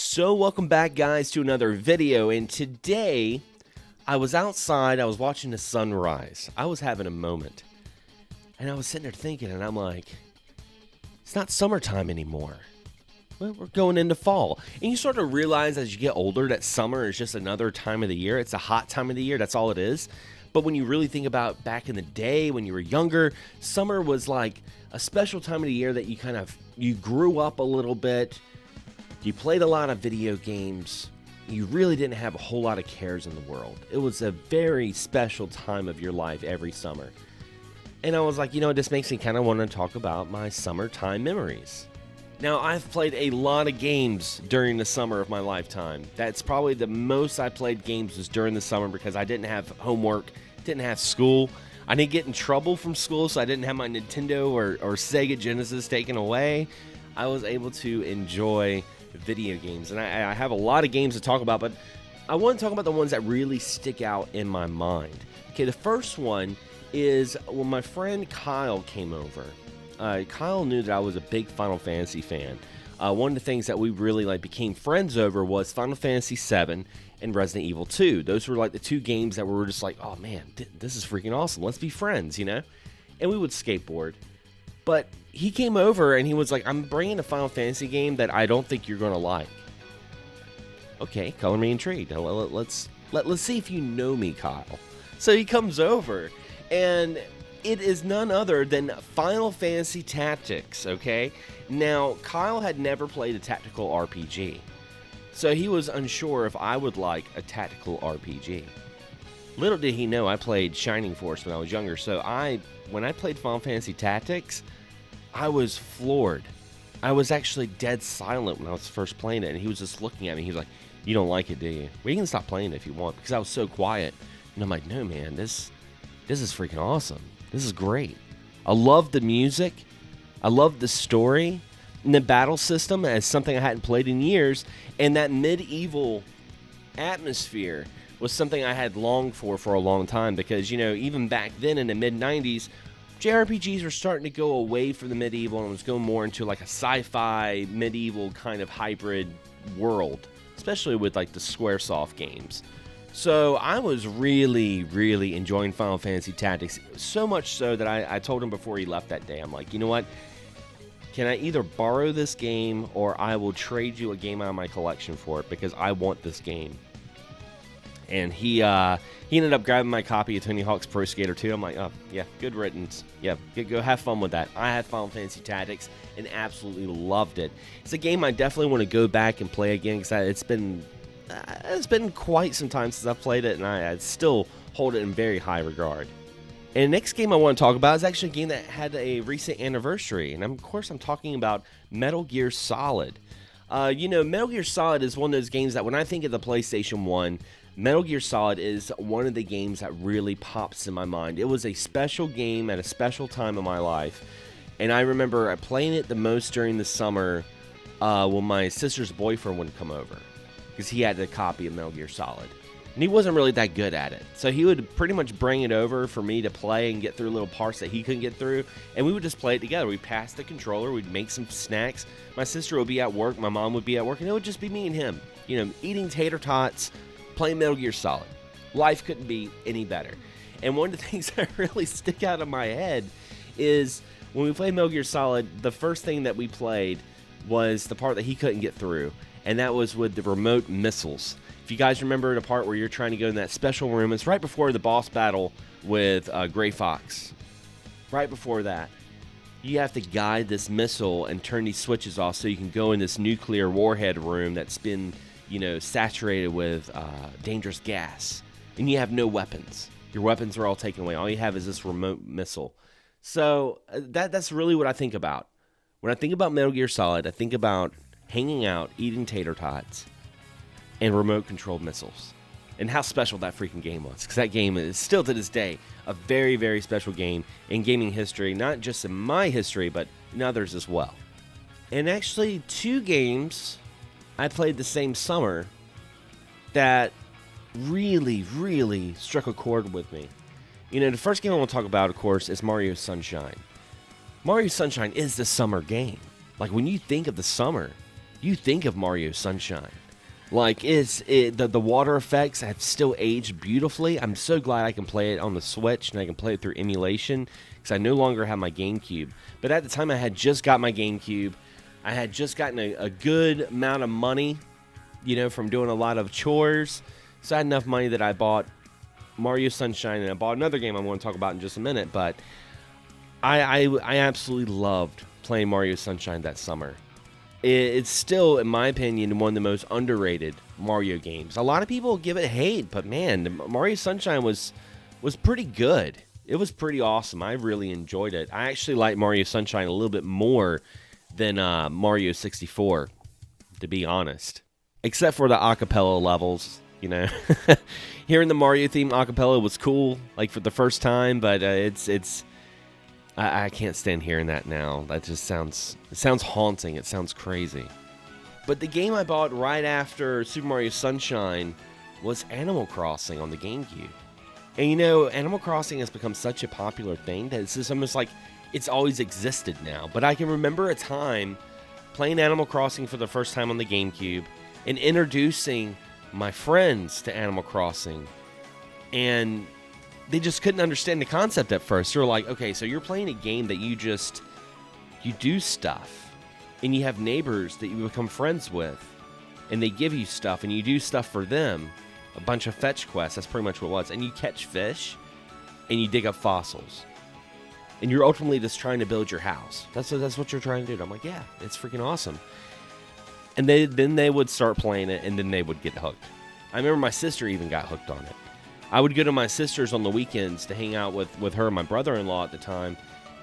So welcome back, guys, to another video, and today I was outside, I was watching the sunrise. I was having a moment, and I was sitting there thinking, and I'm like, it's not summertime anymore. Well, we're going into fall, and you sort of realize as you get older that summer is just another time of the year. It's a hot time of the year, that's all it is. But when you really think about back in the day when you were younger, summer was like a special time of the year that you grew up a little bit. You played a lot of video games. You really didn't have a whole lot of cares in the world. It was a very special time of your life every summer. And I was like, this makes me kind of want to talk about my summertime memories. Now, I've played a lot of games during the summer of my lifetime. That's probably the most I played games was during the summer because I didn't have homework, didn't have school. I didn't get in trouble from school, so I didn't have my Nintendo or Sega Genesis taken away. I was able to enjoy video games, and I have a lot of games to talk about, but I want to talk about the ones that really stick out in my mind. Okay, the first one is when my friend Kyle came over. Kyle knew that I was a big Final Fantasy fan. One of the things that we really became friends over was Final Fantasy VII and Resident Evil 2. Those were like the two games that we were just like, oh man, this is freaking awesome. Let's be friends, And we would skateboard. But he came over and he was like, I'm bringing a Final Fantasy game that I don't think you're going to like. Okay, color me intrigued. Now, let's see if you know me, Kyle. So he comes over, and it is none other than Final Fantasy Tactics, okay? Now, Kyle had never played a tactical RPG, so he was unsure if I would like a tactical RPG. Little did he know I played Shining Force when I was younger, so when I played Final Fantasy Tactics, I was floored. I was actually dead silent when I was first playing it, and he was just looking at me. He was like, you don't like it, do you? Well, you can stop playing it if you want, because I was so quiet. And I'm like, no, man, this is freaking awesome. This is great. I love the music. I love the story. And the battle system as something I hadn't played in years. And that medieval atmosphere was something I had longed for a long time, because, even back then in the mid-90s, JRPGs were starting to go away from the medieval and was going more into like a sci-fi medieval kind of hybrid world, especially with like the Squaresoft games. So I was really, really enjoying Final Fantasy Tactics, so much so that I told him before he left that day, I'm like, you know what? Can I either borrow this game or I will trade you a game out of my collection for it, because I want this game. And he ended up grabbing my copy of Tony Hawk's Pro Skater 2. I'm like, oh, yeah, good riddance. Yeah, go have fun with that. I had Final Fantasy Tactics and absolutely loved it. It's a game I definitely want to go back and play again, because it's been quite some time since I've played it, and I still hold it in very high regard. And the next game I want to talk about is actually a game that had a recent anniversary, and of course I'm talking about Metal Gear Solid. Metal Gear Solid is one of those games that when I think of the PlayStation 1, Metal Gear Solid is one of the games that really pops in my mind. It was a special game at a special time in my life, and I remember playing it the most during the summer when my sister's boyfriend would come over, because he had a copy of Metal Gear Solid, and he wasn't really that good at it. So he would pretty much bring it over for me to play and get through little parts that he couldn't get through, and we would just play it together. We'd pass the controller, we'd make some snacks. My sister would be at work, my mom would be at work, and it would just be me and him, eating tater tots, playing Metal Gear Solid. Life couldn't be any better. And one of the things that really stick out of my head is when we played Metal Gear Solid, the first thing that we played was the part that he couldn't get through, and that was with the remote missiles. If you guys remember the part where you're trying to go in that special room, it's right before the boss battle with Gray Fox. Right before that, you have to guide this missile and turn these switches off so you can go in this nuclear warhead room that's been saturated with dangerous gas, and you have no weapons. Your weapons are all taken away. All you have is this remote missile. So that's really what I think about. When I think about Metal Gear Solid, I think about hanging out, eating tater tots, and remote-controlled missiles, and how special that freaking game was, because that game is still to this day a very, very special game in gaming history, not just in my history, but in others as well. And actually, two games I played the same summer that really, really struck a chord with me. The first game I want to talk about, of course, is Mario Sunshine. Mario Sunshine is the summer game. Like, when you think of the summer, you think of Mario Sunshine. Like, the water effects have still aged beautifully. I'm so glad I can play it on the Switch and I can play it through emulation because I no longer have my GameCube. But at the time, I had just got my GameCube. I had just gotten a good amount of money, from doing a lot of chores. So I had enough money that I bought Mario Sunshine, and I bought another game I'm going to talk about in just a minute. But I absolutely loved playing Mario Sunshine that summer. It's still, in my opinion, one of the most underrated Mario games. A lot of people give it hate, but man, Mario Sunshine was pretty good. It was pretty awesome. I really enjoyed it. I actually like Mario Sunshine a little bit more than Mario 64, to be honest. Except for the acapella levels, Hearing the Mario theme acapella was cool, like for the first time, but I can't stand hearing that now. That just sounds haunting. It sounds crazy. But the game I bought right after Super Mario Sunshine was Animal Crossing on the GameCube. And Animal Crossing has become such a popular thing that it's just almost like it's always existed now. But I can remember a time playing Animal Crossing for the first time on the GameCube and introducing my friends to Animal Crossing. And they just couldn't understand the concept at first. They were like, okay, so you're playing a game that you do stuff, and you have neighbors that you become friends with, and they give you stuff, and you do stuff for them, a bunch of fetch quests, that's pretty much what it was, and you catch fish, and you dig up fossils, and you're ultimately just trying to build your house. That's what you're trying to do. And I'm like, yeah, it's freaking awesome. And then they would start playing it, and then they would get hooked. I remember my sister even got hooked on it. I would go to my sister's on the weekends to hang out with her and my brother-in-law at the time,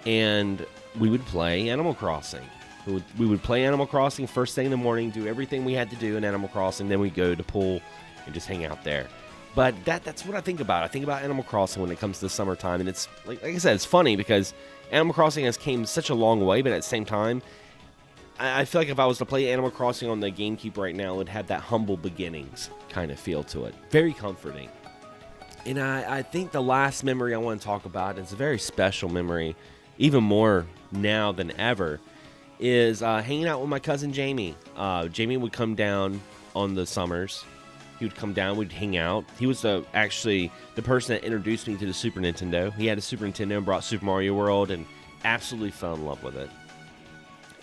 and we would play Animal Crossing. We would play Animal Crossing first thing in the morning, do everything we had to do in Animal Crossing, then we'd go to pool and just hang out there. But that's what I think about. I think about Animal Crossing when it comes to the summertime, and it's, like I said, it's funny because Animal Crossing has came such a long way, but at the same time, I feel like if I was to play Animal Crossing on the GameCube right now, it would have that humble beginnings kind of feel to it. Very comforting. And I think the last memory I want to talk about is a very special memory, even more now than ever, is hanging out with my cousin Jamie. Jamie would come down on the summers. He would come down, we'd hang out. He was actually the person that introduced me to the Super Nintendo. He had a Super Nintendo and brought Super Mario World and absolutely fell in love with it.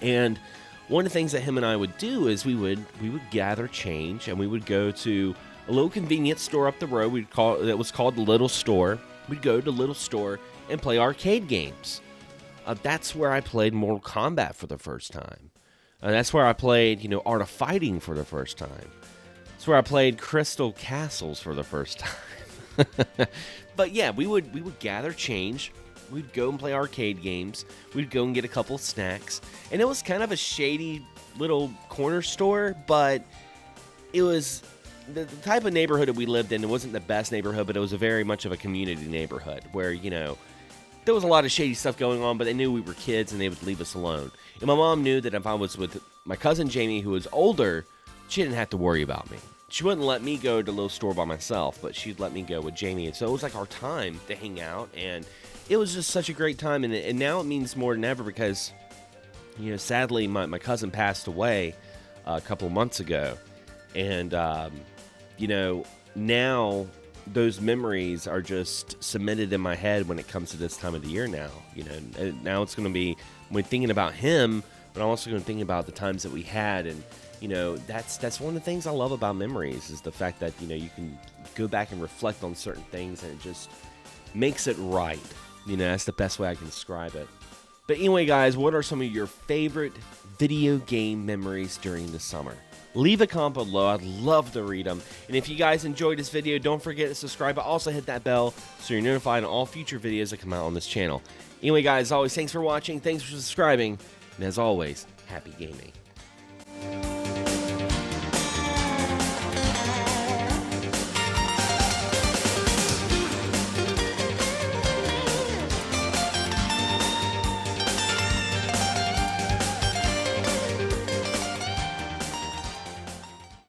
And one of the things that him and I would do is we would gather change, and we would go to a little convenience store up the road. That was called the Little Store. We'd go to the Little Store and play arcade games. That's where I played Mortal Kombat for the first time. That's where I played, Art of Fighting for the first time. That's where I played Crystal Castles for the first time. But yeah, we would gather change. We'd go and play arcade games. We'd go and get a couple of snacks. And it was kind of a shady little corner store, but it was the type of neighborhood that we lived in. It wasn't the best neighborhood, but it was a very much of a community neighborhood where, there was a lot of shady stuff going on, but they knew we were kids and they would leave us alone. And my mom knew that if I was with my cousin Jamie, who was older, she didn't have to worry about me. She wouldn't let me go to the little store by myself, but she'd let me go with Jamie. And so it was like our time to hang out, and it was just such a great time. And now it means more than ever because, sadly, my cousin passed away a couple of months ago. And, now those memories are just cemented in my head when it comes to this time of the year now. Now it's going to be, when thinking about him, but I'm also going to think about the times that we had. And, that's one of the things I love about memories is the fact that, you can go back and reflect on certain things and it just makes it right. That's the best way I can describe it. But anyway, guys, what are some of your favorite video game memories during the summer? Leave a comment below. I'd love to read them. And if you guys enjoyed this video, don't forget to subscribe, but also hit that bell so you're notified on all future videos that come out on this channel. Anyway, guys, as always, thanks for watching. Thanks for subscribing. And as always, happy gaming.